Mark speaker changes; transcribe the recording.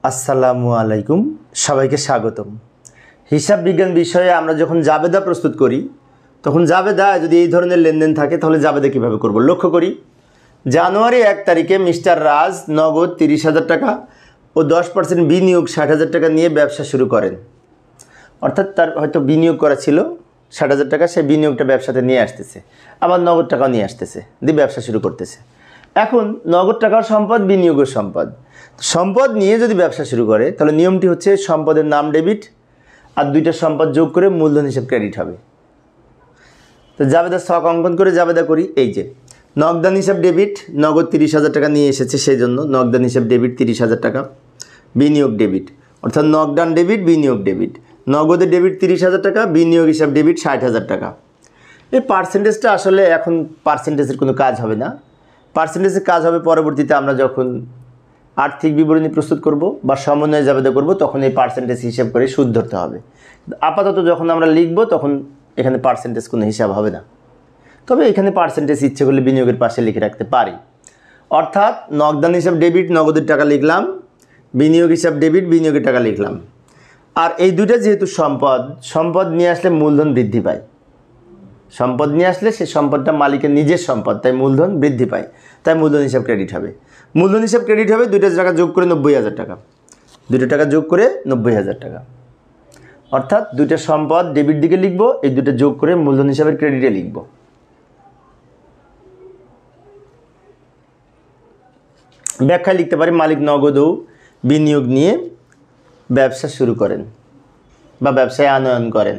Speaker 1: আসসালামু আলাইকুম, সবাইকে স্বাগতম। হিসাব বিজ্ঞান বিষয়ে আমরা যখন জাবেদা প্রস্তুত করি তখন জাবেদা যদি এই ধরনের লেনদেন থাকে তাহলে জাবেদা কীভাবে করব লক্ষ্য করি। জানুয়ারি 1 তারিখে মিস্টার রাজ নগদ 30,000 টাকা ও 10% বিনিয়োগ 60,000 টাকা নিয়ে ব্যবসা শুরু করেন। অর্থাৎ তার হয়তো বিনিয়োগ করা ছিল 60,000 টাকা, সে বিনিয়োগটা ব্যবসাতে নিয়ে আসতেছে, আবার নগদ টাকাও নিয়ে আসতেছে, দিয়ে ব্যবসা শুরু করতেছে। এখন নগদ টাকার সম্পদ, বিনিয়োগের সম্পদ, সম্পদ নিয়ে যদি ব্যবসা শুরু করে তাহলে নিয়মটি হচ্ছে সম্পদের নাম ডেবিট আর দুইটা সম্পদ যোগ করে মূলধন হিসেব ক্রেডিট হবে। তো জাবেদা ছক অঙ্কন করে জাবেদা করি। এই যে নগদান হিসাব ডেবিট, নগদ 30,000 টাকা নিয়ে এসেছে, সেই জন্য নগদান হিসাব ডেবিট 30,000 টাকা। বিনিয়োগ ডেবিট অর্থাৎ নগদান ডেবিট, বিনিয়োগ ডেবিট। নগদে ডেবিট 30,000 টাকা, বিনিয়োগ হিসাব ডেবিট 60,000 টাকা। এই পার্সেন্টেজটা আসলে এখন পার্সেন্টেজের কোনো কাজ হবে না, পার্সেন্টেজের কাজ হবে পরবর্তীতে আমরা যখন আর্থিক বিবরণী প্রস্তুত করব বা সমন্বয় জাবেদা করব, তখন এই পার্সেন্টেজ হিসাব করে সুদ ধরতে হবে। আপাতত যখন আমরা লিখব তখন এখানে পার্সেন্টেজ কোনো হিসাব হবে না, তবে এখানে পার্সেন্টেজ ইচ্ছে করলে বিনিয়োগের পাশে লিখে রাখতে পারি। অর্থাৎ নগদান হিসাব ডেবিট, নগদের টাকা লিখলাম, বিনিয়োগ হিসাব ডেবিট, বিনিয়োগের টাকা লিখলাম। আর এই দুইটা যেহেতু সম্পদ, সম্পদ নিয়ে আসলে মূলধন বৃদ্ধি পায়, সম্পদ নিয়ে আসলে সেই সম্পদটা মালিকের নিজের সম্পদ, তাই মূলধন বৃদ্ধি পায়, তাই মূলধন হিসাব ক্রেডিট হবে। মূলধন হিসাব ক্রেডিট হবে, দুইটা টাকা যোগ করে 90,000 টাকা, দুইটা টাকা যোগ করে 90,000 টাকা। অর্থাৎ দুইটা সম্পদ ডেবিট দিকে লিখব, এই দুটো যোগ করে মূলধন হিসাবের ক্রেডিটে লিখব। ব্যাখ্যায় লিখতে পারি মালিক নগদ ও বিনিয়োগ নিয়ে ব্যবসা শুরু করেন বা ব্যবসায় আনয়ন করেন।